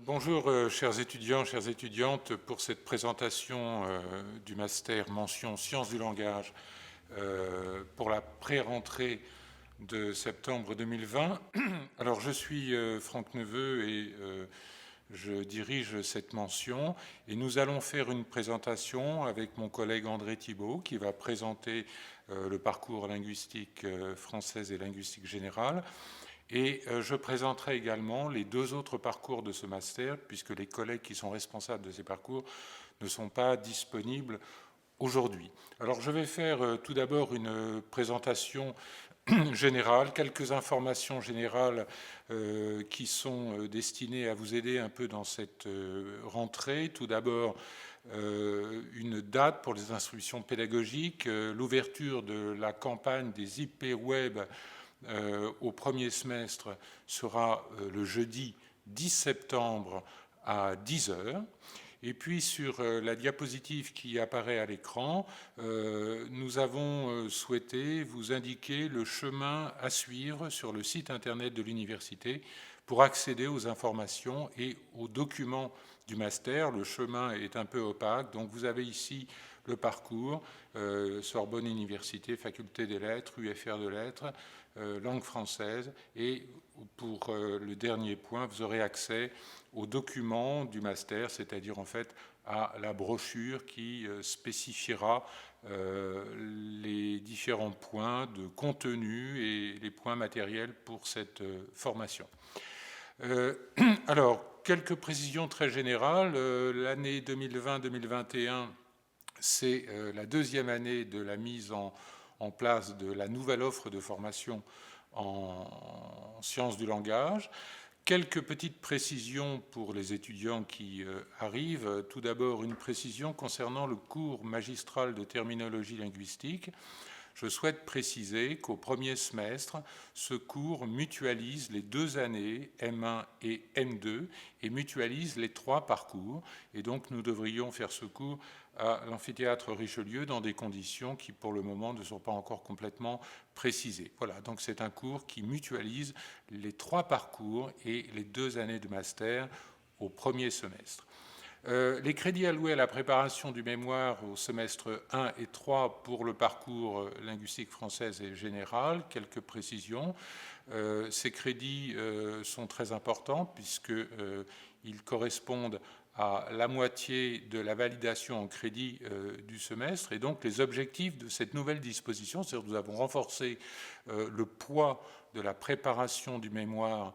Bonjour, chers étudiants, chères étudiantes, pour cette présentation du master mention sciences du langage pour la pré-rentrée de septembre 2020. Alors, je suis Franck Neveu et je dirige cette mention et nous allons faire une présentation avec mon collègue André Thibault qui va présenter le parcours linguistique française et linguistique générale. Et je présenterai également les deux autres parcours de ce master, puisque les collègues qui sont responsables de ces parcours ne sont pas disponibles aujourd'hui. Alors je vais faire tout d'abord une présentation générale, quelques informations générales qui sont destinées à vous aider un peu dans cette rentrée. Tout d'abord, une date pour les instructions pédagogiques, l'ouverture de la campagne des IP Web au premier semestre sera le jeudi 10 septembre à 10 heures. Et puis sur la diapositive qui apparaît à l'écran, nous avons souhaité vous indiquer le chemin à suivre sur le site internet de l'université pour accéder aux informations et aux documents du master. Le chemin est un peu opaque, donc vous avez ici le parcours, Sorbonne Université, Faculté des Lettres, UFR de Lettres, langue française, et pour le dernier point, vous aurez accès aux documents du master, c'est-à-dire en fait à la brochure qui spécifiera les différents points de contenu et les points matériels pour cette formation. Alors, quelques précisions très générales. L'année 2020-2021, c'est la deuxième année de la mise en place de la nouvelle offre de formation en sciences du langage. Quelques petites précisions pour les étudiants qui arrivent. Tout d'abord, une précision concernant le cours magistral de terminologie linguistique. Je souhaite préciser qu'au premier semestre, ce cours mutualise les deux années, M1 et M2, et mutualise les trois parcours. Et donc, nous devrions faire ce cours à l'amphithéâtre Richelieu dans des conditions qui, pour le moment, ne sont pas encore complètement précisées. Voilà, donc c'est un cours qui mutualise les trois parcours et les deux années de master au premier semestre. Les crédits alloués à la préparation du mémoire au semestre 1 et 3 pour le parcours linguistique française et général, quelques précisions. Ces crédits sont très importants puisqu'ils correspondent à la moitié de la validation en crédit du semestre, et donc les objectifs de cette nouvelle disposition, c'est-à-dire que nous avons renforcé le poids de la préparation du mémoire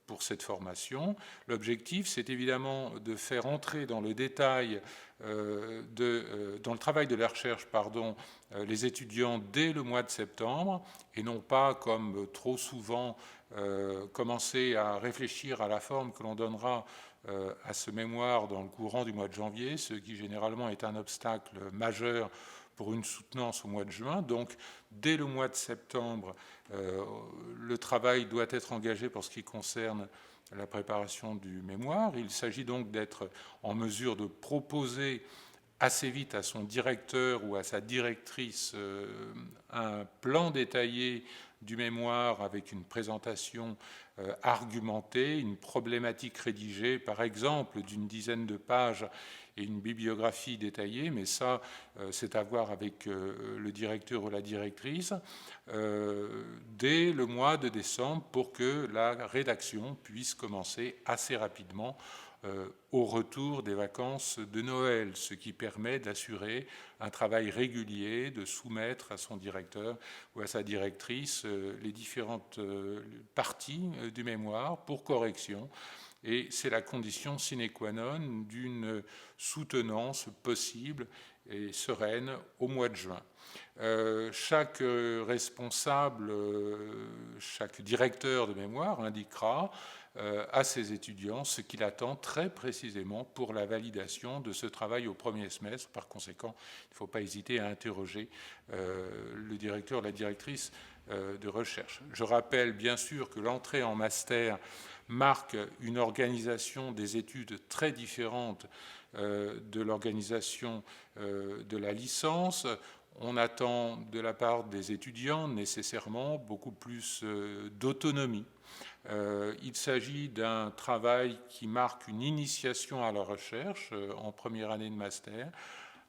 pour cette formation. L'objectif, c'est évidemment de faire entrer dans le détail, dans le travail de la recherche, les étudiants dès le mois de septembre, et non pas, comme trop souvent, commencer à réfléchir à la forme que l'on donnera à ce mémoire dans le courant du mois de janvier, ce qui généralement est un obstacle majeur pour une soutenance au mois de juin. Donc, dès le mois de septembre, le travail doit être engagé pour ce qui concerne la préparation du mémoire. Il s'agit donc d'être en mesure de proposer assez vite à son directeur ou à sa directrice un plan détaillé du mémoire avec une présentation argumentée, une problématique rédigée, par exemple, d'une dizaine de pages et une bibliographie détaillée, mais ça, c'est à voir avec le directeur ou la directrice, dès le mois de décembre pour que la rédaction puisse commencer assez rapidement au retour des vacances de Noël, ce qui permet d'assurer un travail régulier, de soumettre à son directeur ou à sa directrice les différentes parties du mémoire pour correction. Et c'est la condition sine qua non d'une soutenance possible et sereine au mois de juin. Chaque responsable, chaque directeur de mémoire indiquera à ses étudiants ce qu'il attend très précisément pour la validation de ce travail au premier semestre. Par conséquent, il ne faut pas hésiter à interroger le directeur ou la directrice de recherche. Je rappelle bien sûr que l'entrée en master marque une organisation des études très différente de l'organisation de la licence. On attend de la part des étudiants nécessairement beaucoup plus d'autonomie. Il s'agit d'un travail qui marque une initiation à la recherche en première année de master,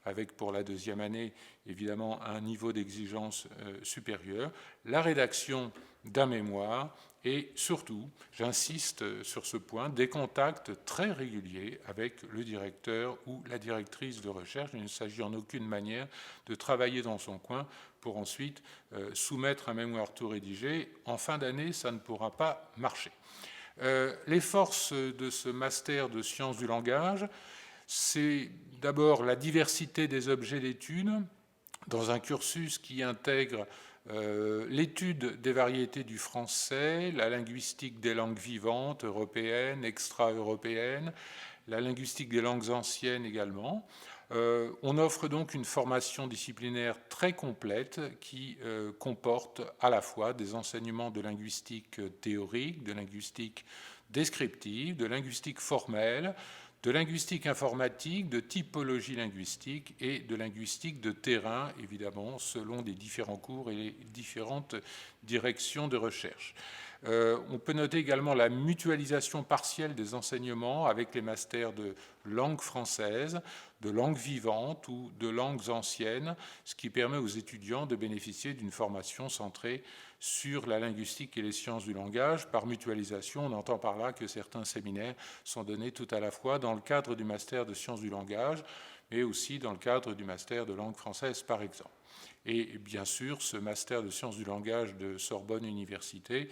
avec pour la deuxième année évidemment un niveau d'exigence supérieur, la rédaction d'un mémoire et surtout, j'insiste sur ce point, des contacts très réguliers avec le directeur ou la directrice de recherche. Il ne s'agit en aucune manière de travailler dans son coin pour ensuite soumettre un mémoire tout rédigé. En fin d'année, ça ne pourra pas marcher. Les forces de ce master de sciences du langage, c'est d'abord la diversité des objets d'étude dans un cursus qui intègre l'étude des variétés du français, la linguistique des langues vivantes européennes, extra-européennes, la linguistique des langues anciennes également. On offre donc une formation disciplinaire très complète qui comporte à la fois des enseignements de linguistique théorique, de linguistique descriptive, de linguistique formelle, de linguistique informatique, de typologie linguistique et de linguistique de terrain, évidemment, selon les différents cours et les différentes directions de recherche. On peut noter également la mutualisation partielle des enseignements avec les masters de langue française, de langue vivante ou de langues anciennes, ce qui permet aux étudiants de bénéficier d'une formation centrée sur la linguistique et les sciences du langage. Par mutualisation, on entend par là que certains séminaires sont donnés tout à la fois dans le cadre du master de sciences du langage, mais aussi dans le cadre du master de langue française, par exemple. Et bien sûr, ce master de sciences du langage de Sorbonne Université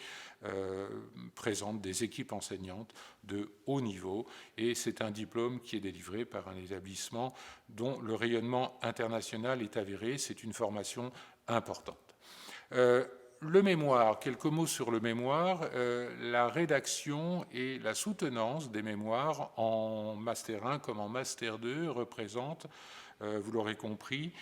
présente des équipes enseignantes de haut niveau, et c'est un diplôme qui est délivré par un établissement dont le rayonnement international est avéré. C'est une formation importante. Le mémoire, quelques mots sur le mémoire. La rédaction et la soutenance des mémoires en Master 1 comme en Master 2 représentent, vous l'aurez compris,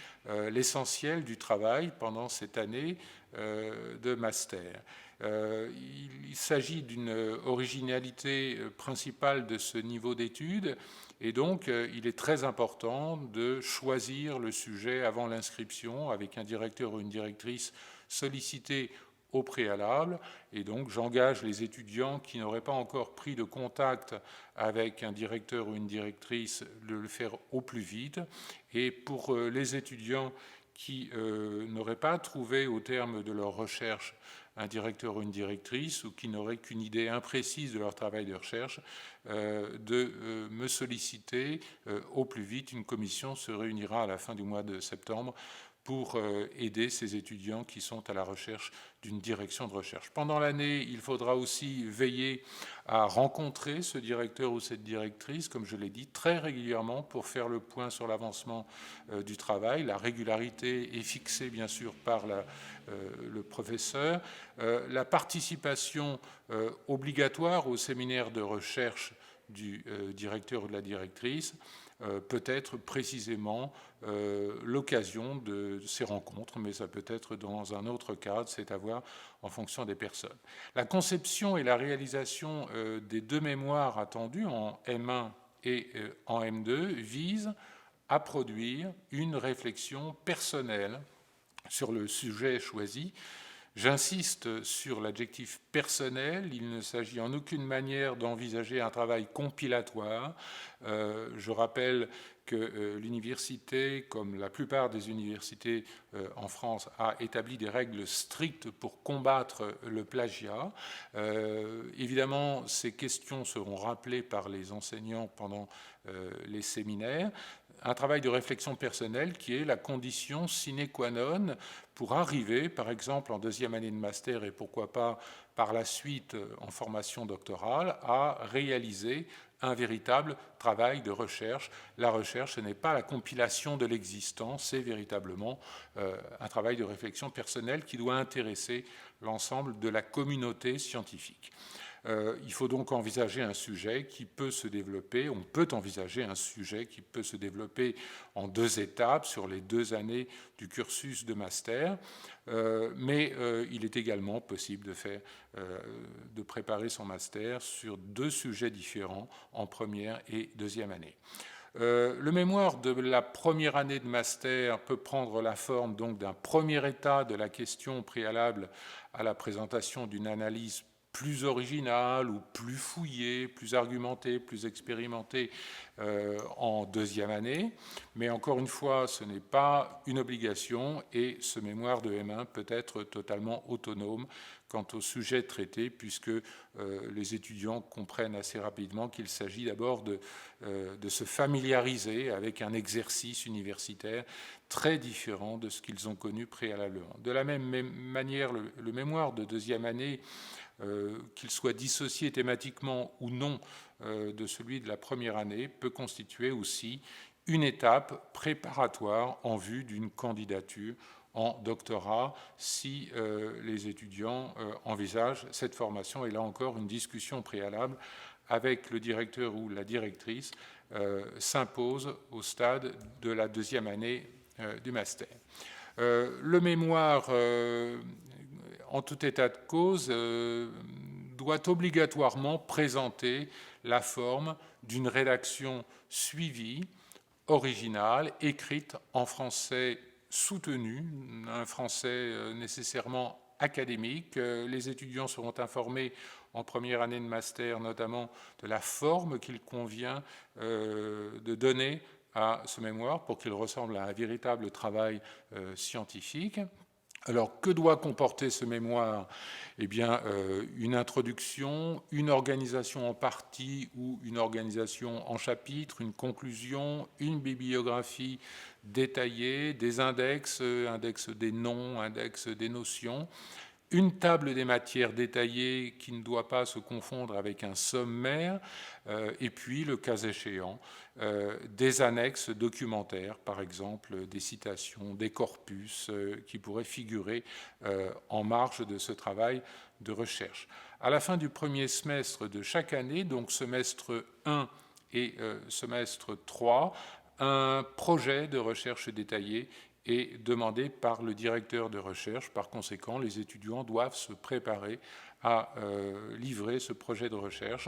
l'essentiel du travail pendant cette année de master. Il s'agit d'une originalité principale de ce niveau d'études, et donc il est très important de choisir le sujet avant l'inscription avec un directeur ou une directrice sollicité au préalable, et donc j'engage les étudiants qui n'auraient pas encore pris de contact avec un directeur ou une directrice de le faire au plus vite. Et pour les étudiants qui n'auraient pas trouvé au terme de leur recherche un directeur ou une directrice, ou qui n'auraient qu'une idée imprécise de leur travail de recherche, de me solliciter au plus vite. Une commission se réunira à la fin du mois de septembre pour aider ces étudiants qui sont à la recherche d'une direction de recherche. Pendant l'année, il faudra aussi veiller à rencontrer ce directeur ou cette directrice, comme je l'ai dit, très régulièrement pour faire le point sur l'avancement du travail. La régularité est fixée, bien sûr, par le professeur. La participation obligatoire au séminaire de recherche du directeur ou de la directrice peut être précisément l'occasion de ces rencontres, mais ça peut être dans un autre cadre, c'est à voir en fonction des personnes. La conception et la réalisation des deux mémoires attendus en M1 et en M2 visent à produire une réflexion personnelle sur le sujet choisi. J'insiste sur l'adjectif personnel. Il ne s'agit en aucune manière d'envisager un travail compilatoire. Je rappelle que l'université, comme la plupart des universités en France, a établi des règles strictes pour combattre le plagiat. Évidemment, ces questions seront rappelées par les enseignants pendant les séminaires. Un travail de réflexion personnelle qui est la condition sine qua non pour arriver, par exemple, en deuxième année de master et pourquoi pas par la suite en formation doctorale, à réaliser un véritable travail de recherche. La recherche, ce n'est pas la compilation de l'existant, c'est véritablement un travail de réflexion personnelle qui doit intéresser l'ensemble de la communauté scientifique. Il faut donc envisager un sujet qui peut se développer, on peut envisager un sujet qui peut se développer en deux étapes sur les 2 années du cursus de master, mais il est également possible de préparer son master sur 2 sujets différents en première et deuxième année. Le mémoire de la première année de master peut prendre la forme donc d'un premier état de la question préalable à la présentation d'une analyse plus originale ou plus fouillée, plus argumentée, plus expérimentée en deuxième année. Mais encore une fois, ce n'est pas une obligation et ce mémoire de M1 peut être totalement autonome quant au sujet traité, puisque les étudiants comprennent assez rapidement qu'il s'agit d'abord de se familiariser avec un exercice universitaire très différent de ce qu'ils ont connu préalablement. De la même manière, le mémoire de deuxième année, qu'il soit dissocié thématiquement ou non de celui de la première année, peut constituer aussi une étape préparatoire en vue d'une candidature en doctorat si les étudiants envisagent cette formation. Et là encore, une discussion préalable avec le directeur ou la directrice s'impose au stade de la deuxième année du master. Le mémoire, en tout état de cause, doit obligatoirement présenter la forme d'une rédaction suivie, originale, écrite en français soutenu, un français nécessairement académique. Les étudiants seront informés en première année de master notamment de la forme qu'il convient de donner à ce mémoire pour qu'il ressemble à un véritable travail scientifique. Alors, que doit comporter ce mémoire? Eh bien, une introduction, une organisation en partie ou une organisation en chapitres, une conclusion, une bibliographie détaillée, des index, index des noms, index des notions, une table des matières détaillée qui ne doit pas se confondre avec un sommaire, et puis, le cas échéant, des annexes documentaires, par exemple des citations, des corpus qui pourraient figurer en marge de ce travail de recherche. À la fin du premier semestre de chaque année, donc semestre 1 et semestre 3, un projet de recherche détaillé est demandé par le directeur de recherche. Par conséquent, les étudiants doivent se préparer à livrer ce projet de recherche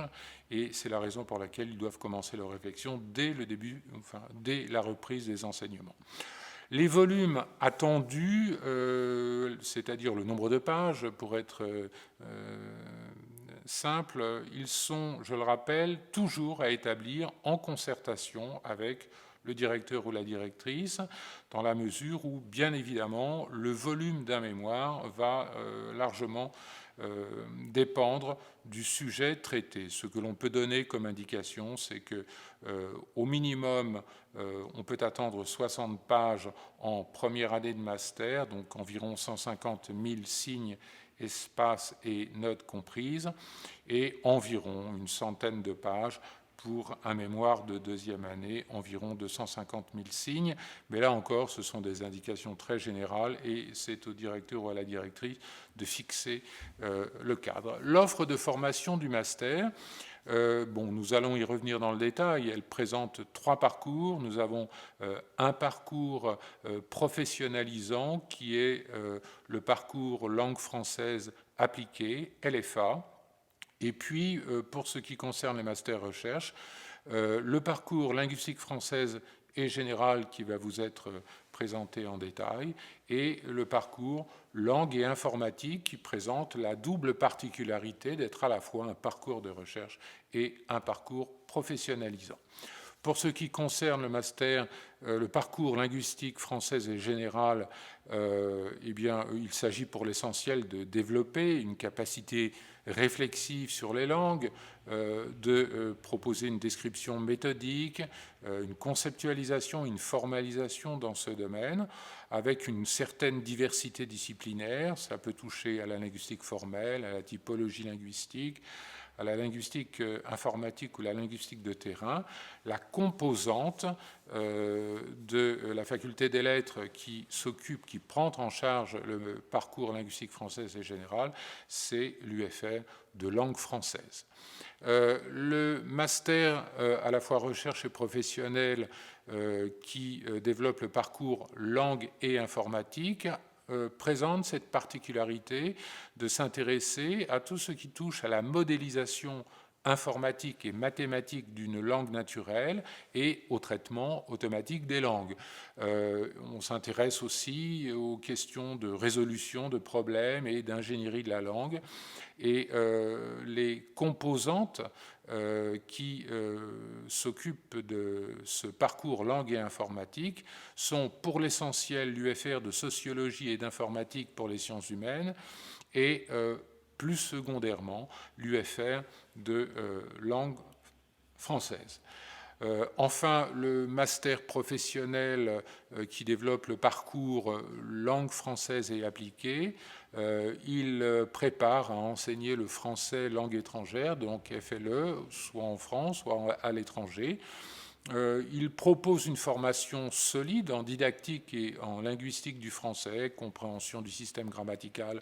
et c'est la raison pour laquelle ils doivent commencer leur réflexion dès le début, enfin, dès la reprise des enseignements. Les volumes attendus, c'est-à-dire le nombre de pages, pour être simple, ils sont, je le rappelle, toujours à établir en concertation avec le directeur ou la directrice, dans la mesure où, bien évidemment, le volume d'un mémoire va largement dépendre du sujet traité. Ce que l'on peut donner comme indication, c'est que au minimum, on peut attendre 60 pages en première année de master, donc environ 150 000 signes, espaces et notes comprises, et environ une centaine de pages pour un mémoire de deuxième année, environ 250 000 signes. Mais là encore, ce sont des indications très générales et c'est au directeur ou à la directrice de fixer le cadre. L'offre de formation du master, nous allons y revenir dans le détail. Elle présente 3 parcours. Nous avons un parcours professionnalisant qui est le parcours langue française appliquée, LFA. Et puis, pour ce qui concerne les masters recherche, le parcours linguistique française et générale qui va vous être présenté en détail, et le parcours langue et informatique qui présente la double particularité d'être à la fois un parcours de recherche et un parcours professionnalisant. Pour ce qui concerne le master, le parcours linguistique française et générale, il s'agit pour l'essentiel de développer une capacité réflexive sur les langues, de proposer une description méthodique, une conceptualisation, une formalisation dans ce domaine, avec une certaine diversité disciplinaire. Ça peut toucher à la linguistique formelle, à la typologie linguistique, à la linguistique informatique ou la linguistique de terrain. La composante de la faculté des lettres qui prend en charge le parcours linguistique française et général, c'est l'UFR de langue française. Le master à la fois recherche et professionnel qui développe le parcours langue et informatique présente cette particularité de s'intéresser à tout ce qui touche à la modélisation informatique et mathématique d'une langue naturelle et au traitement automatique des langues. On s'intéresse aussi aux questions de résolution de problèmes et d'ingénierie de la langue. Et les composantes qui s'occupent de ce parcours langue et informatique sont pour l'essentiel l'UFR de sociologie et d'informatique pour les sciences humaines et plus secondairement l'UFR de langue française. Enfin, le master professionnel qui développe le parcours langue française et appliquée, il prépare à enseigner le français langue étrangère, donc FLE, soit en France, soit à l'étranger. Il propose une formation solide en didactique et en linguistique du français, compréhension du système grammatical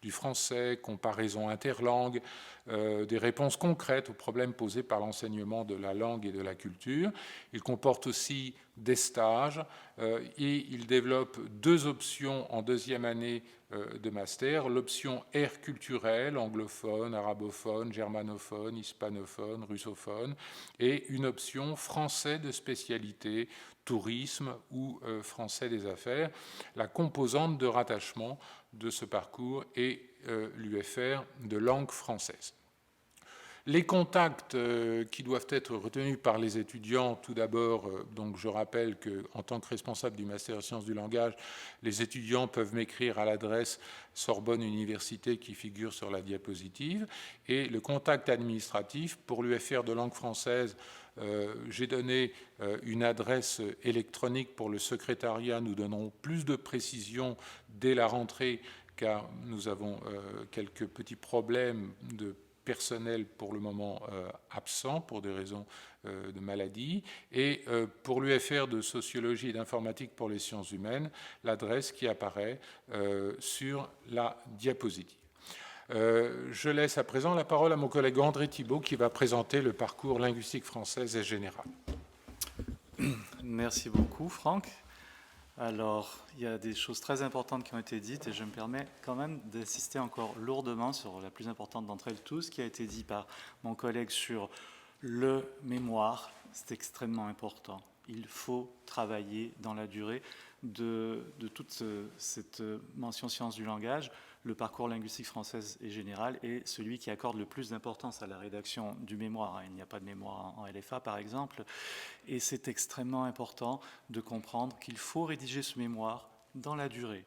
du français, comparaison interlangue, des réponses concrètes aux problèmes posés par l'enseignement de la langue et de la culture. Il comporte aussi des stages et il développe 2 options en deuxième année de master, l'option aire culturelle, anglophone, arabophone, germanophone, hispanophone, russophone, et une option français de spécialité, tourisme ou français des affaires. La composante de rattachement de ce parcours est l'UFR de langue française. Les contacts qui doivent être retenus par les étudiants, tout d'abord, donc je rappelle qu'en tant que responsable du master sciences du langage, les étudiants peuvent m'écrire à l'adresse Sorbonne Université qui figure sur la diapositive. Et le contact administratif pour l'UFR de langue française, j'ai donné une adresse électronique pour le secrétariat. Nous donnerons plus de précisions dès la rentrée car nous avons quelques petits problèmes de personnel pour le moment absent pour des raisons de maladie. Et pour l'UFR de sociologie et d'informatique pour les sciences humaines, l'adresse qui apparaît sur la diapositive. Je laisse à présent la parole à mon collègue André Thibault qui va présenter le parcours linguistique française et général. Merci beaucoup, Franck. Alors, il y a des choses très importantes qui ont été dites et je me permets quand même d'insister encore lourdement sur la plus importante d'entre elles tous, qui a été dit par mon collègue sur le mémoire. C'est extrêmement important. Il faut travailler dans la durée de toute cette mention sciences du langage. Le parcours linguistique française et général est celui qui accorde le plus d'importance à la rédaction du mémoire. Il n'y a pas de mémoire en LFA, par exemple. Et c'est extrêmement important de comprendre qu'il faut rédiger ce mémoire dans la durée,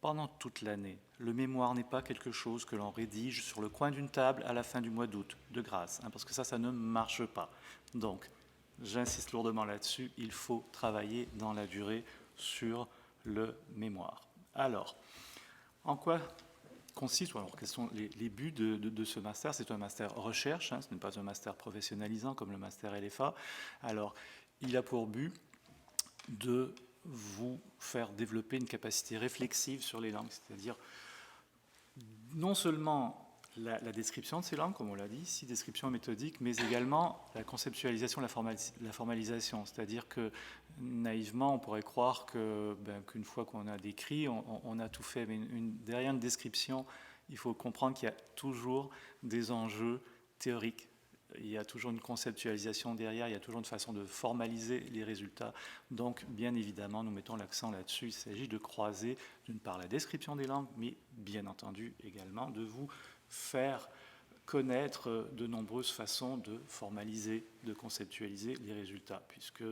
pendant toute l'année. Le mémoire n'est pas quelque chose que l'on rédige sur le coin d'une table à la fin du mois d'août, de grâce, parce que ça ne marche pas. Donc, j'insiste lourdement là-dessus, il faut travailler dans la durée sur le mémoire. Alors, en quoi consistent, alors quels sont les buts de ce master? C'est un master recherche, ce n'est pas un master professionnalisant comme le master LFA. Alors, il a pour but de vous faire développer une capacité réflexive sur les langues, c'est-à-dire non seulement la description de ces langues, comme on l'a dit, ici, description méthodique, mais également la conceptualisation, la formalisation. C'est-à-dire que naïvement, on pourrait croire qu'une fois qu'on a décrit, on a tout fait. Mais derrière une description, il faut comprendre qu'il y a toujours des enjeux théoriques. Il y a toujours une conceptualisation derrière, il y a toujours une façon de formaliser les résultats. Donc, bien évidemment, nous mettons l'accent là-dessus. Il s'agit de croiser, d'une part, la description des langues, mais bien entendu également de vous faire connaître de nombreuses façons de formaliser, de conceptualiser les résultats, puisque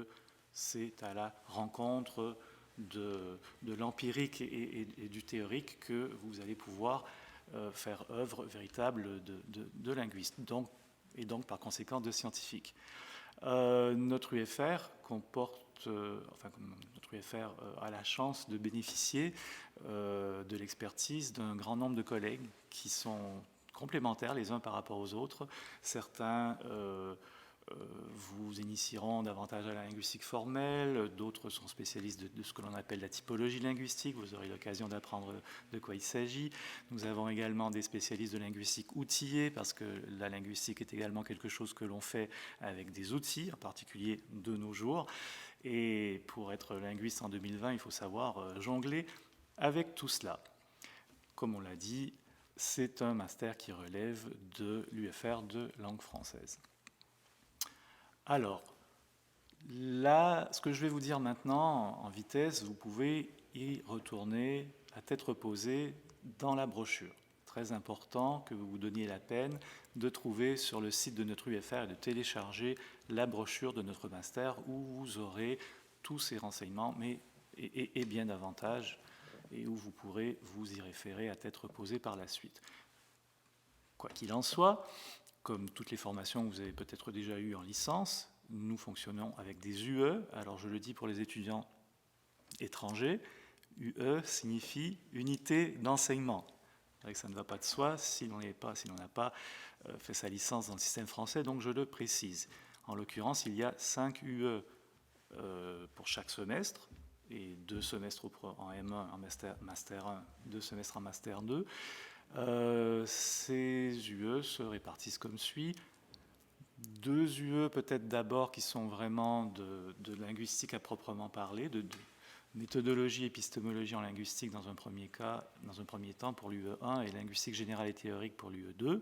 c'est à la rencontre de l'empirique et du théorique que vous allez pouvoir faire œuvre véritable de linguiste, et donc par conséquent de scientifique. Notre UFR notre UFR a la chance de bénéficier de l'expertise d'un grand nombre de collègues qui sont complémentaires les uns par rapport aux autres. Certains vous initieront davantage à la linguistique formelle, d'autres sont spécialistes de ce que l'on appelle la typologie linguistique, vous aurez l'occasion d'apprendre de quoi il s'agit. Nous avons également des spécialistes de linguistique outillée, parce que la linguistique est également quelque chose que l'on fait avec des outils, en particulier de nos jours. Et pour être linguiste en 2020, il faut savoir jongler avec tout cela. Comme on l'a dit, c'est un master qui relève de l'UFR de langue française. Alors, là, ce que je vais vous dire maintenant en vitesse, vous pouvez y retourner à tête reposée dans la brochure. Très important que vous vous donniez la peine de trouver sur le site de notre UFR et de télécharger la brochure de notre master où vous aurez tous ces renseignements, mais et bien davantage, et où vous pourrez vous y référer à tête reposée par la suite. Quoi qu'il en soit, comme toutes les formations que vous avez peut-être déjà eues en licence, nous fonctionnons avec des UE. Alors je le dis pour les étudiants étrangers, UE signifie unité d'enseignement. C'est vrai que ça ne va pas de soi si l'on n'a pas fait sa licence dans le système français, donc je le précise. En l'occurrence, il y a 5 UE pour chaque semestre, et 2 semestres en M1, en Master 1, 2 semestres en Master 2. Ces UE se répartissent comme suit. 2 UE peut-être d'abord qui sont vraiment de linguistique à proprement parler, de méthodologie, épistémologie en linguistique dans un premier temps pour l'UE1 et linguistique générale et théorique pour l'UE2.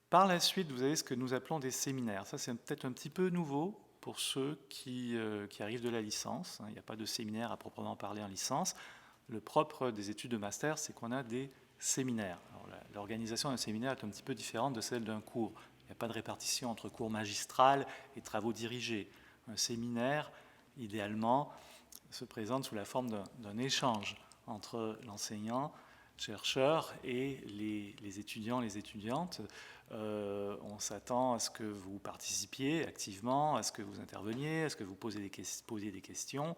Par la suite, vous avez ce que nous appelons des séminaires. Ça, c'est peut-être un petit peu nouveau pour ceux qui arrivent de la licence. Il n'y a pas de séminaire à proprement parler en licence. Le propre des études de master, c'est qu'on a des séminaires. L'organisation d'un séminaire est un petit peu différente de celle d'un cours. Il n'y a pas de répartition entre cours magistral et travaux dirigés. Un séminaire, idéalement, se présente sous la forme d'un échange entre l'enseignant, chercheur et les étudiants, les étudiantes. On s'attend à ce que vous participiez activement, à ce que vous interveniez, à ce que vous posiez des questions.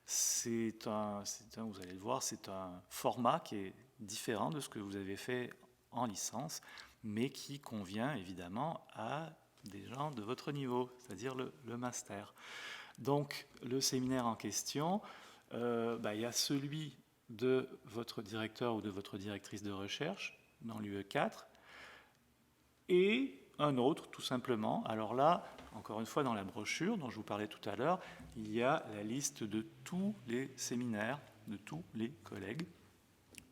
Vous allez le voir, c'est un format qui est différent de ce que vous avez fait en licence, mais qui convient évidemment à des gens de votre niveau, c'est-à-dire le master. Donc, le séminaire en question, il y a celui de votre directeur ou de votre directrice de recherche dans l'UE4 et un autre, tout simplement. Alors là, encore une fois, dans la brochure dont je vous parlais tout à l'heure, il y a la liste de tous les séminaires de tous les collègues.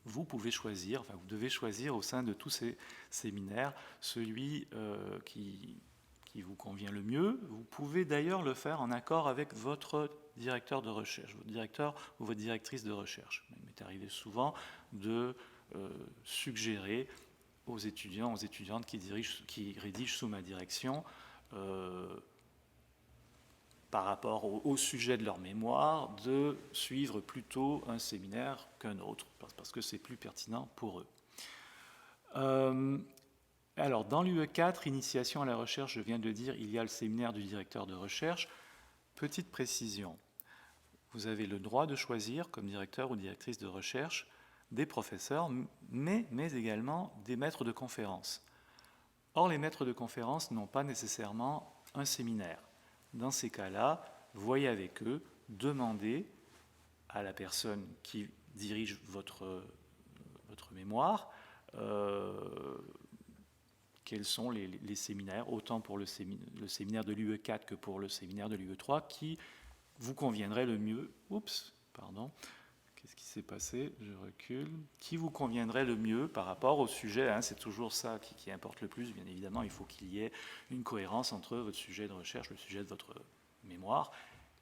Vous pouvez choisir, vous devez choisir au sein de tous ces séminaires celui qui vous convient le mieux. Vous pouvez d'ailleurs le faire en accord avec votre directeur de recherche, votre directeur ou votre directrice de recherche. Il m'est arrivé souvent de suggérer aux étudiants, aux étudiantes qui rédigent sous ma direction, par rapport au sujet de leur mémoire, de suivre plutôt un séminaire qu'un autre, parce que c'est plus pertinent pour eux. Alors, dans l'UE4, Initiation à la recherche, je viens de dire, il y a le séminaire du directeur de recherche. Petite précision, vous avez le droit de choisir, comme directeur ou directrice de recherche, des professeurs, mais également des maîtres de conférences. Or, les maîtres de conférences n'ont pas nécessairement un séminaire. Dans ces cas-là, voyez avec eux, demandez à la personne qui dirige votre mémoire quels sont les séminaires, autant pour le séminaire de l'UE4 que pour le séminaire de l'UE3, qui vous conviendrait le mieux. Qu'est-ce qui s'est passé? Je recule. Qui vous conviendrait le mieux par rapport au sujet, c'est toujours ça qui importe le plus. Bien évidemment, il faut qu'il y ait une cohérence entre votre sujet de recherche, le sujet de votre mémoire,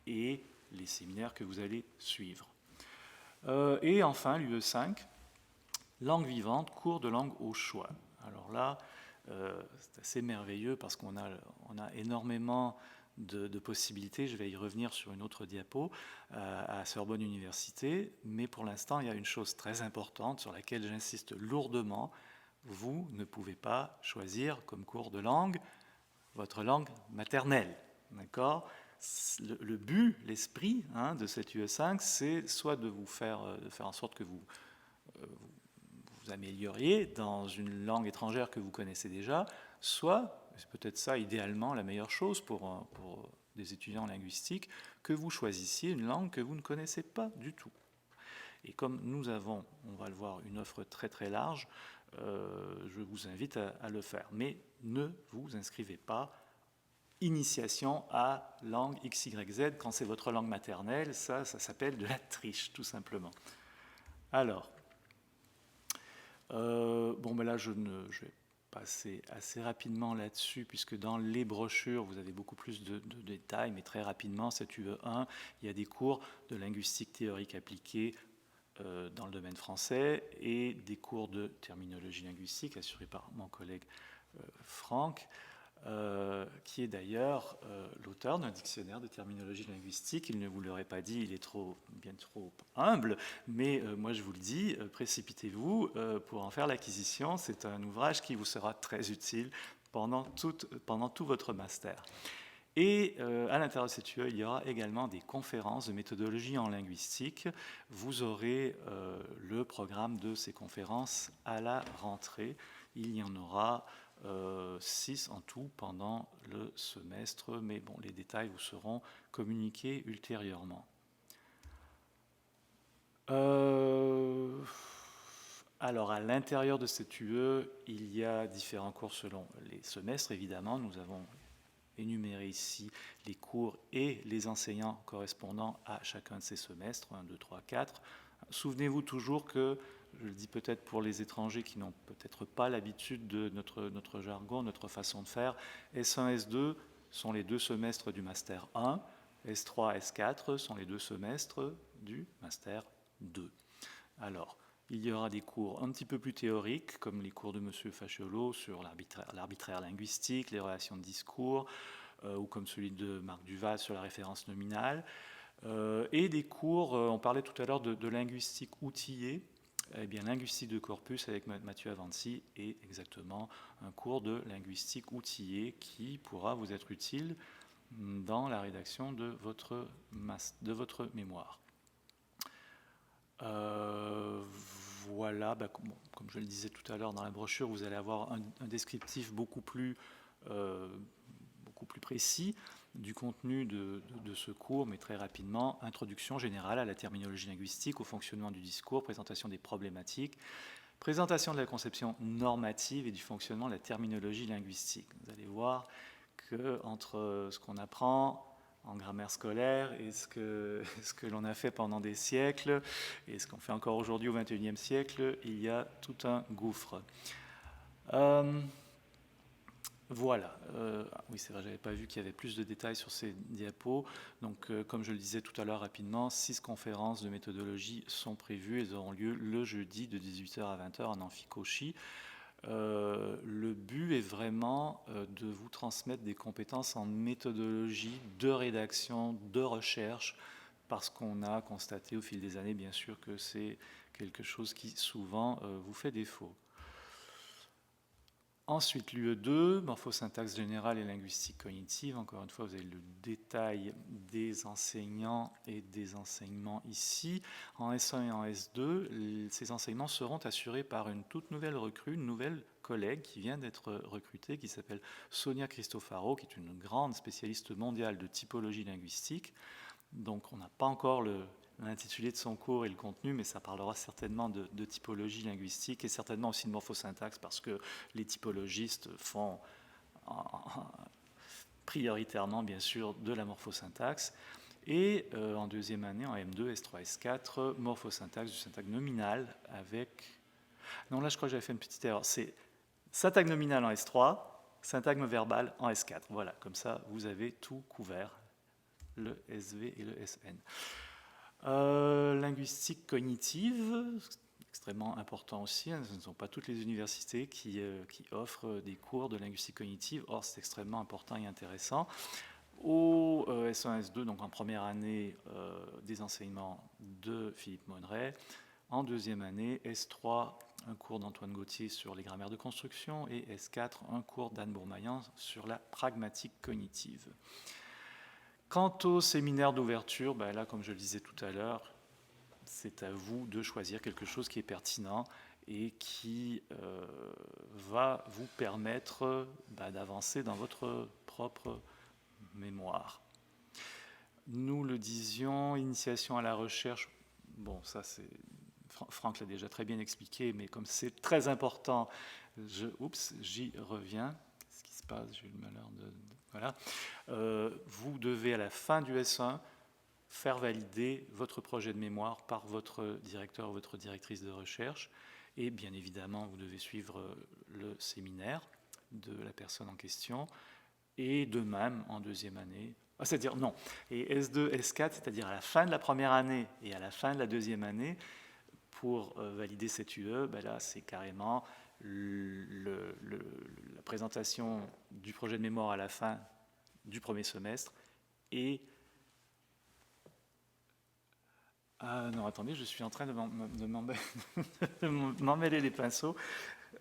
et les séminaires que vous allez suivre. Et enfin, l'UE5, langue vivante, cours de langue au choix. Alors là, c'est assez merveilleux parce qu'on a énormément de possibilités. Je vais y revenir sur une autre diapo à Sorbonne Université, mais pour l'instant, il y a une chose très importante sur laquelle j'insiste lourdement. Vous ne pouvez pas choisir comme cours de langue votre langue maternelle, d'accord ? Le but, l'esprit de cette UE5, c'est soit de faire en sorte que vous amélioriez dans une langue étrangère que vous connaissez déjà, soit, c'est peut-être ça idéalement la meilleure chose pour des étudiants linguistiques, que vous choisissiez une langue que vous ne connaissez pas du tout. Et comme nous avons, on va le voir, une offre très très large, je vous invite à le faire. Mais ne vous inscrivez pas initiation à langue XYZ quand c'est votre langue maternelle, ça s'appelle de la triche tout simplement. Alors, Bon, ben là, je vais passer assez rapidement là-dessus, puisque dans les brochures, vous avez beaucoup plus de détails, mais très rapidement, cette UE1, il y a des cours de linguistique théorique appliquée dans le domaine français et des cours de terminologie linguistique assurés par mon collègue Franck, qui est d'ailleurs l'auteur d'un dictionnaire de terminologie linguistique. Il ne vous l'aurait pas dit, il est bien trop humble, mais moi je vous le dis, précipitez-vous pour en faire l'acquisition. C'est un ouvrage qui vous sera très utile pendant tout votre master. Et à l'intérieur de cette UE, il y aura également des conférences de méthodologie en linguistique. Vous aurez le programme de ces conférences à la rentrée. Il y en aura 6 en tout pendant le semestre, mais bon, les détails vous seront communiqués ultérieurement. Alors, à l'intérieur de cette UE, il y a différents cours selon les semestres, évidemment. Nous avons énuméré ici les cours et les enseignants correspondant à chacun de ces semestres, 1, 2, 3, 4. Souvenez-vous toujours que, je le dis peut-être pour les étrangers qui n'ont peut-être pas l'habitude de notre jargon, notre façon de faire, S1, S2 sont les 2 semestres du Master 1, S3, S4 sont les 2 semestres du Master 2. Alors, il y aura des cours un petit peu plus théoriques, comme les cours de M. Facciolo sur l'arbitraire linguistique, les relations de discours, ou comme celui de Marc Duval sur la référence nominale, et des cours, on parlait tout à l'heure de linguistique outillée. Eh bien, linguistique de corpus avec Mathieu Avanti est exactement un cours de linguistique outillée qui pourra vous être utile dans la rédaction de votre mémoire. Voilà, comme je le disais tout à l'heure dans la brochure, vous allez avoir un descriptif beaucoup plus précis du contenu de ce cours, mais très rapidement, introduction générale à la terminologie linguistique, au fonctionnement du discours, présentation des problématiques, présentation de la conception normative et du fonctionnement de la terminologie linguistique. Vous allez voir que entre ce qu'on apprend en grammaire scolaire et ce que l'on a fait pendant des siècles et ce qu'on fait encore aujourd'hui au XXIe siècle, il y a tout un gouffre. Voilà, oui c'est vrai, je n'avais pas vu qu'il y avait plus de détails sur ces diapos. Donc comme je le disais tout à l'heure rapidement, 6 conférences de méthodologie sont prévues. Elles auront lieu le jeudi de 18h à 20h en amphicauchie. Le but est vraiment de vous transmettre des compétences en méthodologie, de rédaction, de recherche, parce qu'on a constaté au fil des années, bien sûr, que c'est quelque chose qui souvent vous fait défaut. Ensuite, l'UE2, morphosyntaxe générale et linguistique cognitive. Encore une fois, vous avez le détail des enseignants et des enseignements ici. En S1 et en S2, ces enseignements seront assurés par une toute nouvelle recrue, une nouvelle collègue qui vient d'être recrutée, qui s'appelle Sonia Cristofaro, qui est une grande spécialiste mondiale de typologie linguistique. Donc, on n'a pas encore l'intitulé de son cours et le contenu, mais ça parlera certainement de typologie linguistique et certainement aussi de morphosyntaxe, parce que les typologistes font prioritairement, bien sûr, de la morphosyntaxe. Et en deuxième année, en M2, S3, S4, morphosyntaxe du syntagme nominal avec... Non, là, je crois que j'avais fait une petite erreur. C'est syntagme nominal en S3, syntagme verbal en S4. Voilà, comme ça, vous avez tout couvert, le SV et le SN. Linguistique cognitive, extrêmement important aussi. Ce ne sont pas toutes les universités qui offrent des cours de linguistique cognitive. Or, c'est extrêmement important et intéressant. Au S1, S2, donc en première année, des enseignements de Philippe Monneret. En deuxième année, S3, un cours d'Antoine Gauthier sur les grammaires de construction. Et S4, un cours d'Anne Bourmaillan sur la pragmatique cognitive. Quant au séminaire d'ouverture, là, comme je le disais tout à l'heure, c'est à vous de choisir quelque chose qui est pertinent et qui va vous permettre d'avancer dans votre propre mémoire. Nous le disions, initiation à la recherche, bon, ça c'est... Franck l'a déjà très bien expliqué, mais comme c'est très important, j'y reviens. Qu'est-ce qui se passe? J'ai eu le malheur de... Voilà. Vous devez, à la fin du S1, faire valider votre projet de mémoire par votre directeur ou votre directrice de recherche. Et bien évidemment, vous devez suivre le séminaire de la personne en question, et de même en deuxième année. C'est-à-dire, non, et S2, S4, c'est-à-dire à la fin de la première année et à la fin de la deuxième année, pour valider cette UE, ben là, c'est carrément la présentation du projet de mémoire à la fin du premier semestre et... Ah non, attendez, je suis en train de m'emmêler les pinceaux.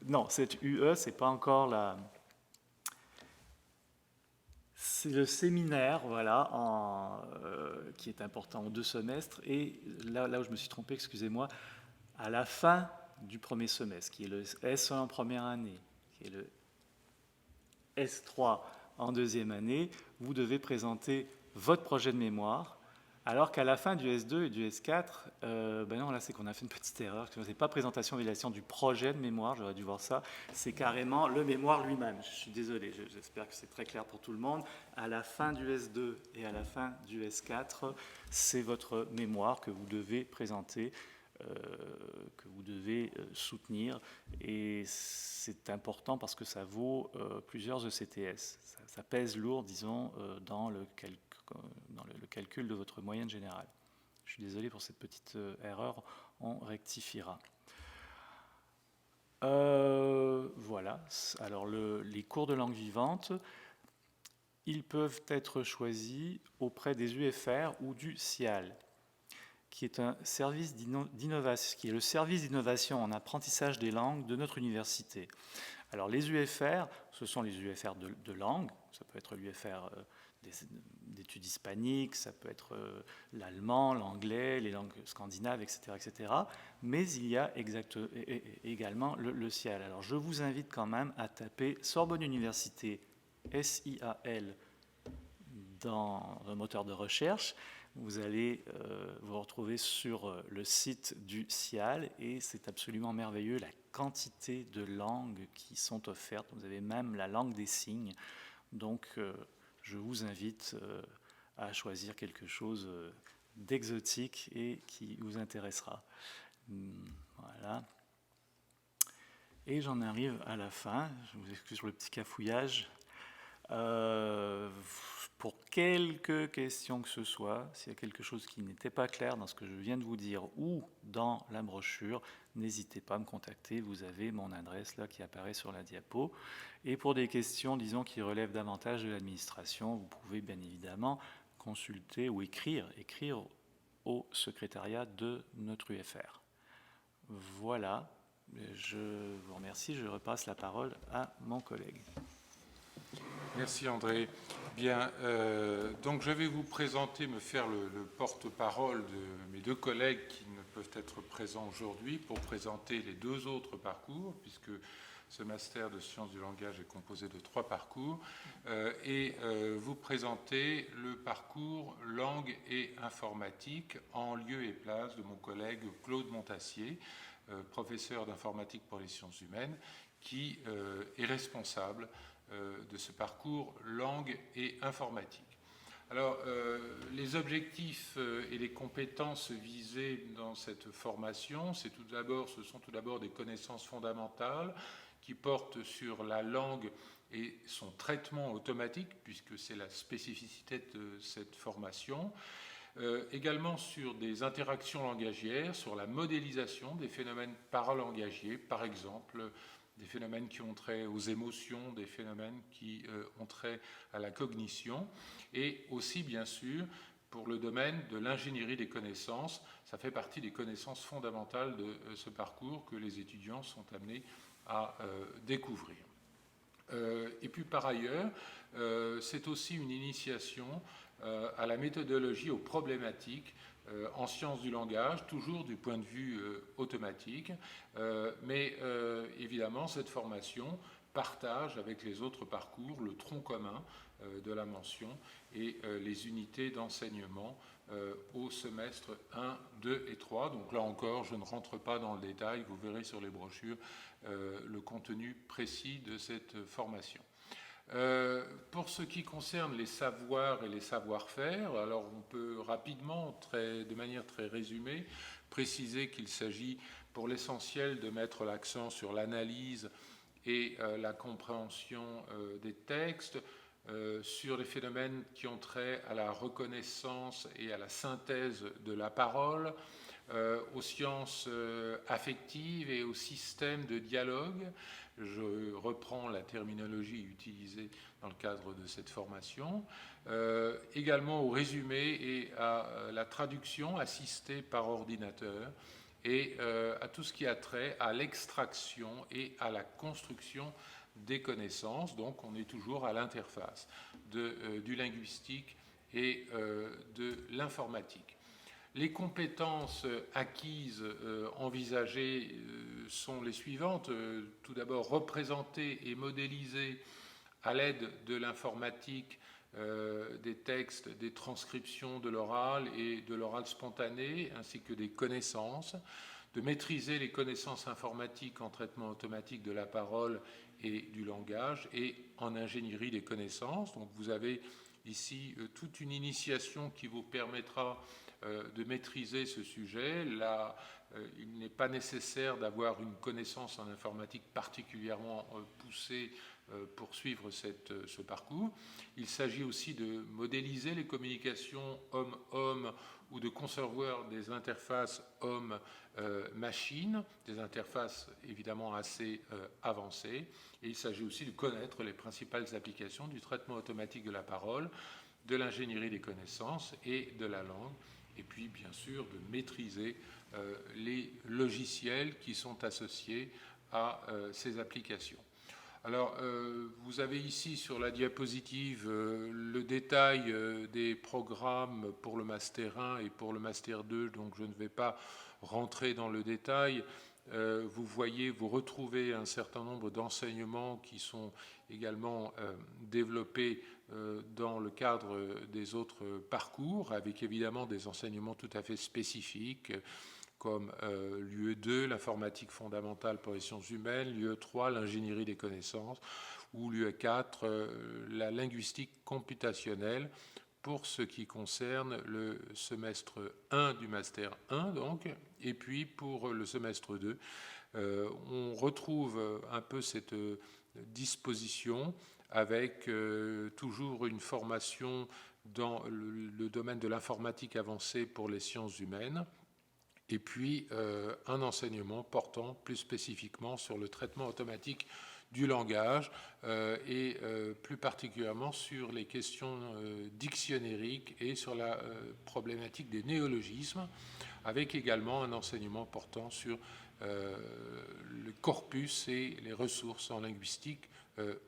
Non, cette UE, c'est pas encore la... C'est le séminaire, voilà, qui est important en 2 semestres. Et là où je me suis trompé, excusez-moi, à la fin du premier semestre, qui est le S1 en première année, qui est le S3 en deuxième année, vous devez présenter votre projet de mémoire, alors qu'à la fin du S2 et du S4, ben non, là c'est qu'on a fait une petite erreur, ce n'est pas présentation et validation du projet de mémoire, j'aurais dû voir ça, c'est carrément le mémoire lui-même. Je suis désolé, j'espère que c'est très clair pour tout le monde. À la fin du S2 et à la fin du S4, c'est votre mémoire que vous devez présenter, que vous devez soutenir, et c'est important parce que ça vaut plusieurs ECTS. Ça pèse lourd, disons, dans le calcul de votre moyenne générale. Je suis désolé pour cette petite erreur, on rectifiera. Voilà, alors les cours de langue vivante, ils peuvent être choisis auprès des UFR ou du CIAL, qui est un service d'innovation, qui est le service d'innovation en apprentissage des langues de notre université. Alors les UFR, ce sont les UFR de langue, ça peut être l'UFR d'études hispaniques, ça peut être l'allemand, l'anglais, les langues scandinaves, etc., etc. Mais il y a également le CIAL. Alors je vous invite quand même à taper Sorbonne Université SIAL dans un moteur de recherche. Vous allez vous retrouver sur le site du CIAL et c'est absolument merveilleux la quantité de langues qui sont offertes. Vous avez même la langue des signes. Donc je vous invite à choisir quelque chose d'exotique et qui vous intéressera. Voilà. Et j'en arrive à la fin. Je vous excuse sur le petit cafouillage. Pour quelques questions que ce soit, s'il y a quelque chose qui n'était pas clair dans ce que je viens de vous dire ou dans la brochure, n'hésitez pas à me contacter, vous avez mon adresse là qui apparaît sur la diapo. Et pour des questions, disons, qui relèvent davantage de l'administration, vous pouvez bien évidemment consulter ou écrire au secrétariat de notre UFR. Voilà, je vous remercie, je repasse la parole à mon collègue. Merci André. Bien, donc je vais vous présenter, me faire le porte-parole de mes 2 collègues qui ne peuvent être présents aujourd'hui pour présenter les 2 autres parcours, puisque ce master de sciences du langage est composé de 3 parcours, et vous présenter le parcours langue et informatique en lieu et place de mon collègue Claude Montassier, professeur d'informatique pour les sciences humaines, qui est responsable de ce parcours langue et informatique. Alors, les objectifs et les compétences visées dans cette formation, ce sont tout d'abord des connaissances fondamentales qui portent sur la langue et son traitement automatique, puisque c'est la spécificité de cette formation. Également sur des interactions langagières, sur la modélisation des phénomènes paralangagiers, par exemple des phénomènes qui ont trait aux émotions, des phénomènes qui ont trait à la cognition, et aussi, bien sûr, pour le domaine de l'ingénierie des connaissances. Ça fait partie des connaissances fondamentales de ce parcours que les étudiants sont amenés à découvrir. Et puis, par ailleurs, c'est aussi une initiation à la méthodologie, aux problématiques en sciences du langage, toujours du point de vue automatique, mais évidemment cette formation partage avec les autres parcours le tronc commun de la mention et les unités d'enseignement au semestre 1, 2 et 3. Donc là encore, je ne rentre pas dans le détail, vous verrez sur les brochures le contenu précis de cette formation. Pour ce qui concerne les savoirs et les savoir-faire, alors on peut rapidement, de manière très résumée, préciser qu'il s'agit pour l'essentiel de mettre l'accent sur l'analyse et la compréhension des textes, sur les phénomènes qui ont trait à la reconnaissance et à la synthèse de la parole, aux sciences affectives et au système de dialogue. Je reprends la terminologie utilisée dans le cadre de cette formation. Également au résumé et à la traduction assistée par ordinateur et à tout ce qui a trait à l'extraction et à la construction des connaissances. Donc on est toujours à l'interface du linguistique et de l'informatique. Les compétences acquises, envisagées, sont les suivantes. Tout d'abord, représenter et modéliser à l'aide de l'informatique des textes, des transcriptions de l'oral et de l'oral spontané, ainsi que des connaissances, de maîtriser les connaissances informatiques en traitement automatique de la parole et du langage et en ingénierie des connaissances. Donc vous avez ici toute une initiation qui vous permettra de maîtriser ce sujet. Là, il n'est pas nécessaire d'avoir une connaissance en informatique particulièrement poussée pour suivre ce parcours. Il s'agit aussi de modéliser les communications homme-homme ou de concevoir des interfaces homme-machine, des interfaces évidemment assez avancées. Et il s'agit aussi de connaître les principales applications du traitement automatique de la parole, de l'ingénierie des connaissances et de la langue. Et puis, bien sûr, de maîtriser les logiciels qui sont associés à ces applications. Alors, vous avez ici sur la diapositive le détail des programmes pour le Master 1 et pour le Master 2, donc je ne vais pas rentrer dans le détail. Vous retrouvez un certain nombre d'enseignements qui sont également développés dans le cadre des autres parcours, avec évidemment des enseignements tout à fait spécifiques, comme l'UE2, l'informatique fondamentale pour les sciences humaines, l'UE3, l'ingénierie des connaissances, ou l'UE4, la linguistique computationnelle, pour ce qui concerne le semestre 1 du Master 1, donc, et puis pour le semestre 2, on retrouve un peu cette disposition avec toujours une formation dans le domaine de l'informatique avancée pour les sciences humaines, et puis un enseignement portant plus spécifiquement sur le traitement automatique du langage et plus particulièrement sur les questions dictionnériques et sur la problématique des néologismes, avec également un enseignement portant sur le corpus et les ressources en linguistique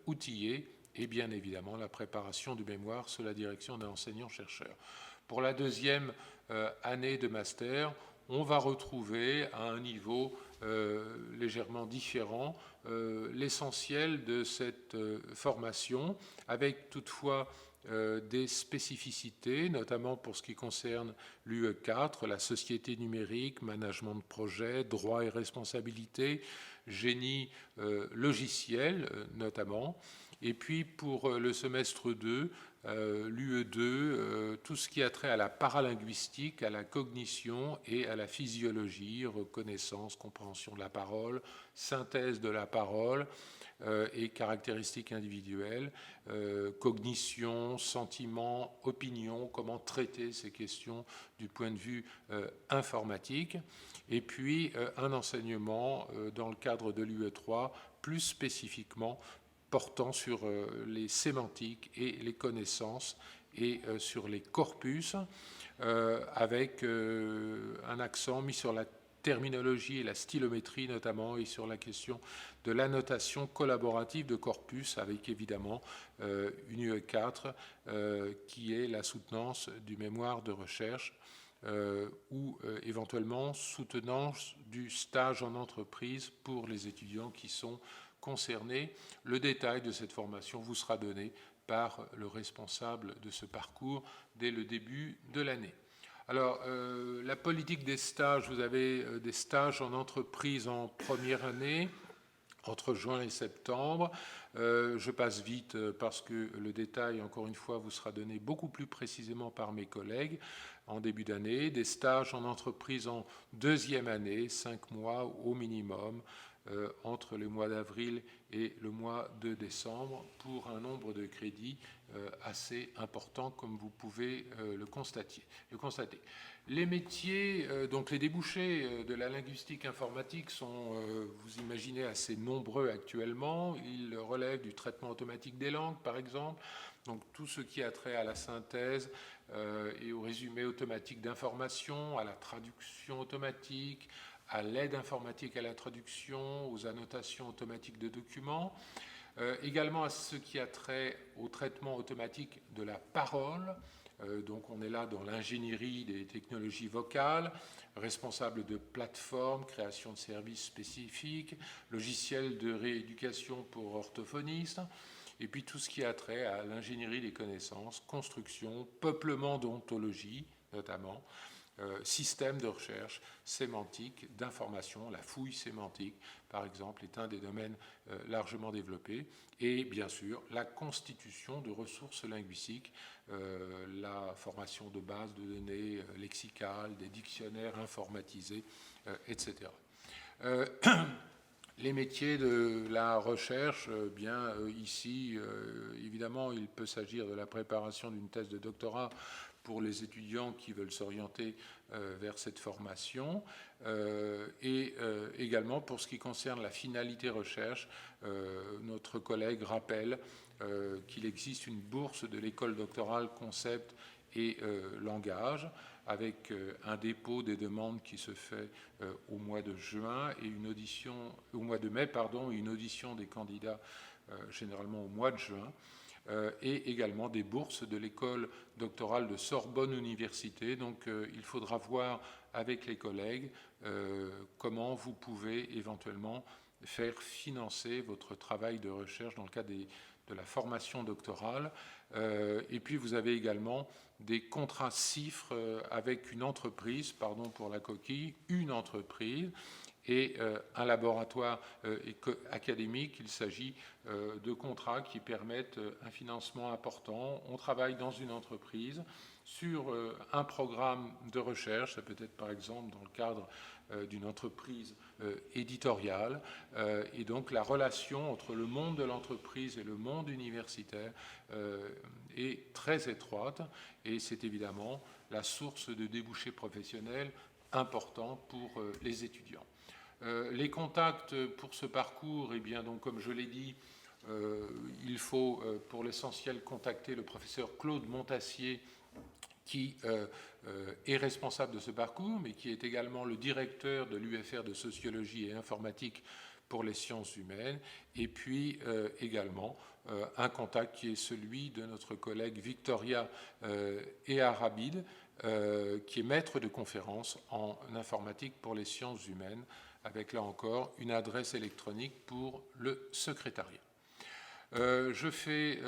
outillées et bien évidemment la préparation du mémoire sous la direction d'un enseignant-chercheur. Pour la deuxième année de master, on va retrouver à un niveau légèrement différent l'essentiel de cette formation, avec toutefois des spécificités, notamment pour ce qui concerne l'UE4, la société numérique, management de projet, droit et responsabilité, génie logiciel notamment. Et puis pour le semestre 2, l'UE2, tout ce qui a trait à la paralinguistique, à la cognition et à la physiologie, reconnaissance, compréhension de la parole, synthèse de la parole et caractéristiques individuelles, cognition, sentiment, opinion, comment traiter ces questions du point de vue informatique. Et puis un enseignement dans le cadre de l'UE3, plus spécifiquement portant sur les sémantiques et les connaissances et sur les corpus, avec un accent mis sur la terminologie et la stylométrie notamment, et sur la question de l'annotation collaborative de corpus, avec évidemment une UE4 qui est la soutenance du mémoire de recherche ou éventuellement soutenance du stage en entreprise pour les étudiants qui sont concernés. Le détail de cette formation vous sera donné par le responsable de ce parcours dès le début de l'année. Alors, la politique des stages, vous avez des stages en entreprise en première année, entre juin et septembre, Je passe vite parce que le détail, encore une fois, vous sera donné beaucoup plus précisément par mes collègues en début d'année. Des stages en entreprise en deuxième année, 5 mois au minimum, entre le mois d'avril et le mois de décembre, pour un nombre de crédits assez important, comme vous pouvez le constater. Les métiers, donc les débouchés de la linguistique informatique sont, vous imaginez, assez nombreux actuellement. Ils relèvent du traitement automatique des langues, par exemple, donc tout ce qui a trait à la synthèse et au résumé automatique d'informations, à la traduction automatique, à l'aide informatique à la traduction, aux annotations automatiques de documents, également à ce qui a trait au traitement automatique de la parole. Donc on est là dans l'ingénierie des technologies vocales, responsable de plateformes, création de services spécifiques, logiciels de rééducation pour orthophonistes, et puis tout ce qui a trait à l'ingénierie des connaissances, construction, peuplement d'ontologie notamment, système de recherche sémantique, d'information, la fouille sémantique, par exemple, est un des domaines largement développés, et bien sûr la constitution de ressources linguistiques, la formation de bases de données lexicales, des dictionnaires informatisés, etc. Les métiers de la recherche, bien ici, évidemment, il peut s'agir de la préparation d'une thèse de doctorat pour les étudiants qui veulent s'orienter vers cette formation, et également pour ce qui concerne la finalité recherche, notre collègue rappelle qu'il existe une bourse de l'école doctorale concept et langage, avec un dépôt des demandes qui se fait au mois de juin et une audition au mois de mai, et une audition des candidats généralement au mois de juin. Et également des bourses de l'école doctorale de Sorbonne Université. Donc il faudra voir avec les collègues comment vous pouvez éventuellement faire financer votre travail de recherche dans le cadre de la formation doctorale. Et puis vous avez également des contrats CIFRE avec une entreprise, pardon pour la coquille, une entreprise, et un laboratoire académique. Il s'agit de contrats qui permettent un financement important. On travaille dans une entreprise sur un programme de recherche, ça peut être par exemple dans le cadre d'une entreprise éditoriale, et donc la relation entre le monde de l'entreprise et le monde universitaire est très étroite, et c'est évidemment la source de débouchés professionnels importants pour les étudiants. Les contacts pour ce parcours, eh bien, donc, comme je l'ai dit, il faut pour l'essentiel contacter le professeur Claude Montassier, qui est responsable de ce parcours, mais qui est également le directeur de l'UFR de sociologie et informatique pour les sciences humaines, et puis également un contact qui est celui de notre collègue Victoria Eharabid, qui est maître de conférence en informatique pour les sciences humaines, avec là encore une adresse électronique pour le secrétariat. Je fais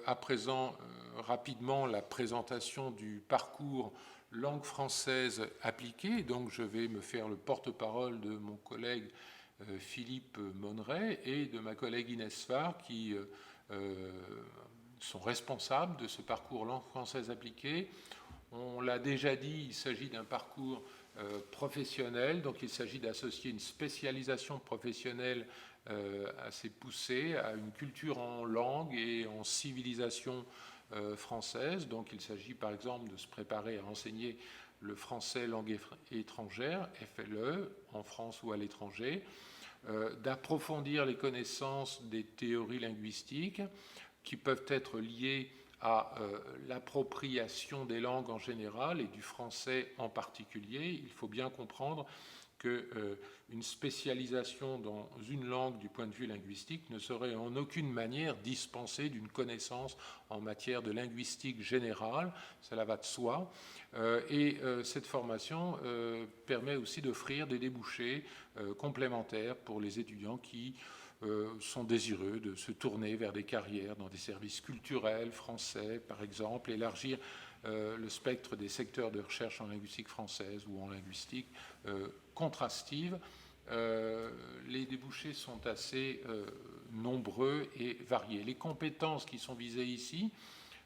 à présent rapidement la présentation du parcours langue française appliquée. Donc je vais me faire le porte-parole de mon collègue Philippe Monneret et de ma collègue Inès Farr, qui sont responsables de ce parcours langue française appliquée. On l'a déjà dit, il s'agit d'un parcours professionnel, donc il s'agit d'associer une spécialisation professionnelle assez poussée à une culture en langue et en civilisation française. Donc il s'agit par exemple de se préparer à enseigner le français langue étrangère, FLE, en France ou à l'étranger, d'approfondir les connaissances des théories linguistiques qui peuvent être liées à l'appropriation des langues en général et du français en particulier. Il faut bien comprendre qu'une spécialisation dans une langue du point de vue linguistique ne serait en aucune manière dispensée d'une connaissance en matière de linguistique générale, cela va de soi, et cette formation permet aussi d'offrir des débouchés complémentaires pour les étudiants qui sont désireux de se tourner vers des carrières dans des services culturels français, par exemple, élargir le spectre des secteurs de recherche en linguistique française ou en linguistique contrastive, les débouchés sont assez nombreux et variés. Les compétences qui sont visées ici,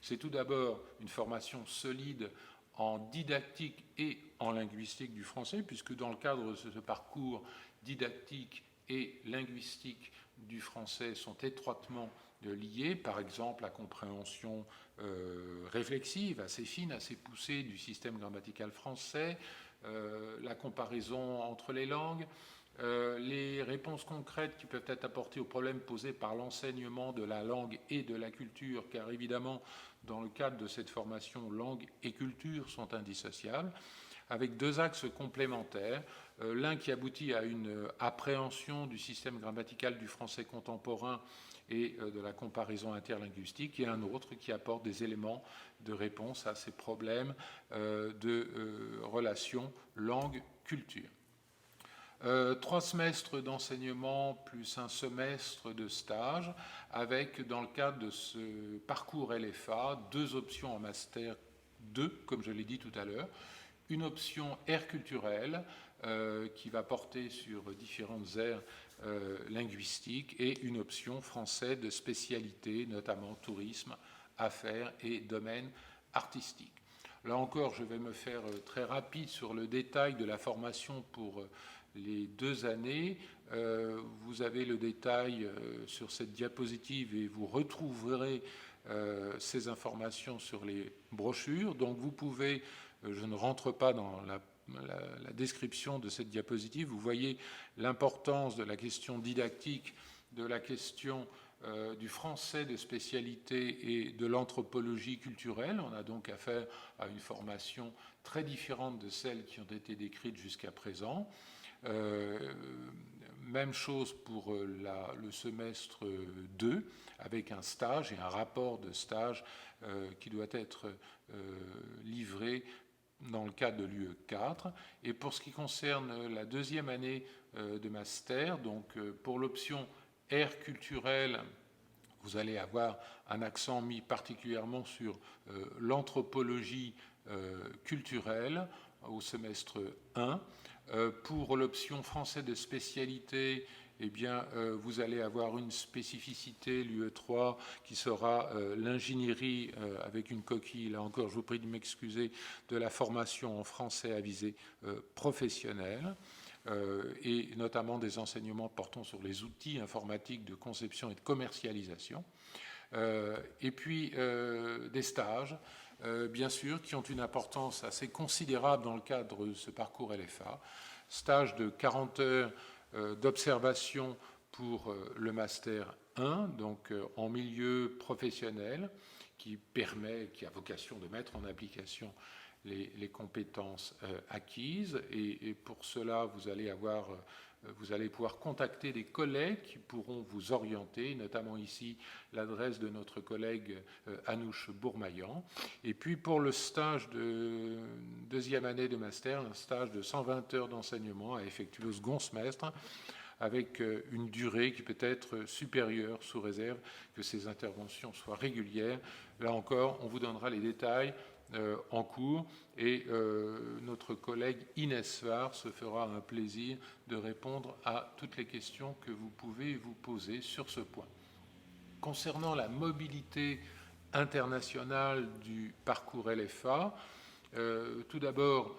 c'est tout d'abord une formation solide en didactique et en linguistique du français, puisque dans le cadre de ce parcours didactique et linguistique du français sont étroitement liés, par exemple la compréhension réflexive assez fine, assez poussée du système grammatical français, la comparaison entre les langues, les réponses concrètes qui peuvent être apportées aux problèmes posés par l'enseignement de la langue et de la culture, car évidemment, dans le cadre de cette formation, langue et culture sont indissociables, avec deux axes complémentaires. L'un qui aboutit à une appréhension du système grammatical du français contemporain et de la comparaison interlinguistique, et un autre qui apporte des éléments de réponse à ces problèmes de relation langue-culture. 3 semestres d'enseignement plus un semestre de stage, avec, dans le cadre de ce parcours LFA, 2 options en Master 2, comme je l'ai dit tout à l'heure. Une option aire culturelle, qui va porter sur différentes aires linguistiques, et une option français de spécialité, notamment tourisme, affaires et domaine artistique. Là encore, je vais me faire très rapide sur le détail de la formation pour les 2 années. Vous avez le détail sur cette diapositive et vous retrouverez ces informations sur les brochures. Donc vous pouvez, je ne rentre pas dans la description de cette diapositive, vous voyez l'importance de la question didactique, de la question du français de spécialité et de l'anthropologie culturelle. On a donc affaire à une formation très différente de celles qui ont été décrites jusqu'à présent. Même chose pour le semestre 2, avec un stage et un rapport de stage qui doit être livré dans le cadre de l'UE 4. Et pour ce qui concerne la 2e année de master, donc pour l'option aire culturelle, vous allez avoir un accent mis particulièrement sur l'anthropologie culturelle au semestre 1. Pour l'option français de spécialité, eh bien, vous allez avoir une spécificité, l'UE3, qui sera l'ingénierie avec une coquille, là encore je vous prie de m'excuser, de la formation en français à visée professionnelle, et notamment des enseignements portant sur les outils informatiques de conception et de commercialisation, et puis des stages, bien sûr, qui ont une importance assez considérable dans le cadre de ce parcours LFA. Stage de 40 heures d'observation pour le Master 1, donc en milieu professionnel, qui a vocation de mettre en application les compétences acquises. Et pour cela, vous allez pouvoir contacter des collègues qui pourront vous orienter, notamment ici l'adresse de notre collègue Anouche Bourmaillan. Et puis pour le stage de 2e année de master, un stage de 120 heures d'enseignement à effectuer au second semestre, avec une durée qui peut être supérieure sous réserve que ces interventions soient régulières. Là encore, on vous donnera les détails en cours, et notre collègue Inès Var se fera un plaisir de répondre à toutes les questions que vous pouvez vous poser sur ce point. Concernant la mobilité internationale du parcours LFA, tout d'abord,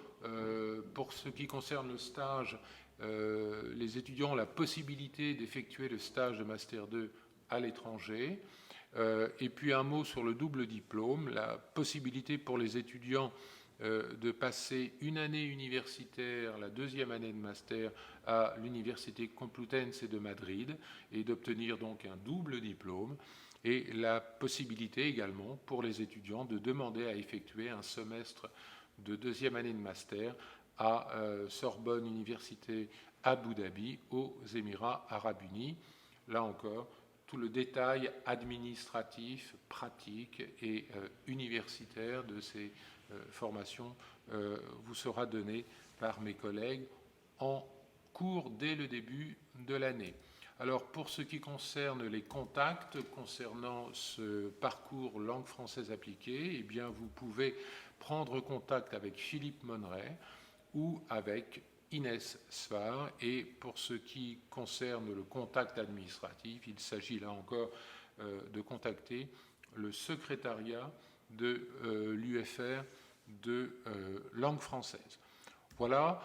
pour ce qui concerne le stage, les étudiants ont la possibilité d'effectuer le stage de Master 2 à l'étranger. Et puis un mot sur le double diplôme, la possibilité pour les étudiants de passer une année universitaire, la 2e année de master, à l'Université Complutense de Madrid, et d'obtenir donc un double diplôme, et la possibilité également pour les étudiants de demander à effectuer un semestre de 2e année de master à Sorbonne Université Abu Dhabi aux Émirats Arabes Unis. Là encore, tout le détail administratif, pratique et universitaire de ces formations vous sera donné par mes collègues en cours dès le début de l'année. Alors pour ce qui concerne les contacts concernant ce parcours langue française appliquée, eh bien vous pouvez prendre contact avec Philippe Monneret ou avec Inès Svar. Et pour ce qui concerne le contact administratif, il s'agit là encore de contacter le secrétariat de l'UFR de langue française. Voilà,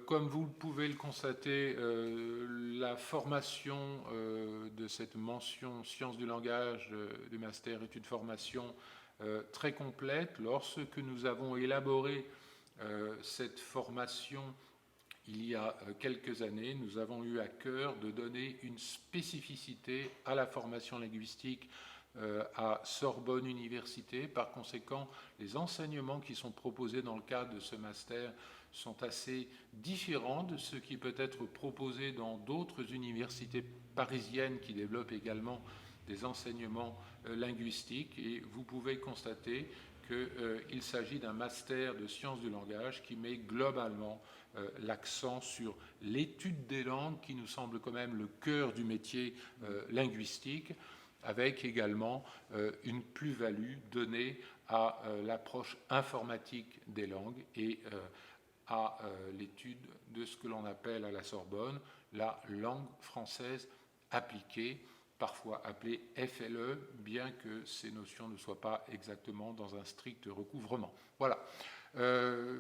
comme vous pouvez le constater, la formation de cette mention sciences du langage du master est une formation très complète. Lorsque nous avons élaboré cette formation il y a quelques années, nous avons eu à cœur de donner une spécificité à la formation linguistique à Sorbonne Université. Par conséquent, les enseignements qui sont proposés dans le cadre de ce master sont assez différents de ce qui peut être proposé dans d'autres universités parisiennes qui développent également des enseignements linguistiques. Et vous pouvez constater qu'il s'agit d'un master de sciences du langage qui met globalement l'accent sur l'étude des langues, qui nous semble quand même le cœur du métier linguistique, avec également une plus-value donnée à l'approche informatique des langues et à l'étude de ce que l'on appelle à la Sorbonne la langue française appliquée, parfois appelée FLE, bien que ces notions ne soient pas exactement dans un strict recouvrement. Voilà.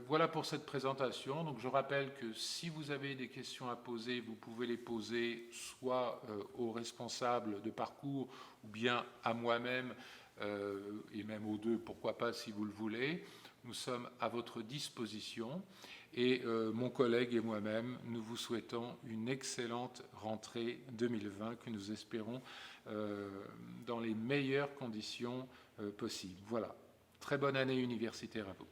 Voilà pour cette présentation. Donc je rappelle que si vous avez des questions à poser, vous pouvez les poser soit aux responsables de parcours ou bien à moi-même, et même aux deux, pourquoi pas si vous le voulez. Nous sommes à votre disposition et mon collègue et moi-même, nous vous souhaitons une excellente rentrée 2020 que nous espérons dans les meilleures conditions possibles. Voilà. Très bonne année universitaire à vous.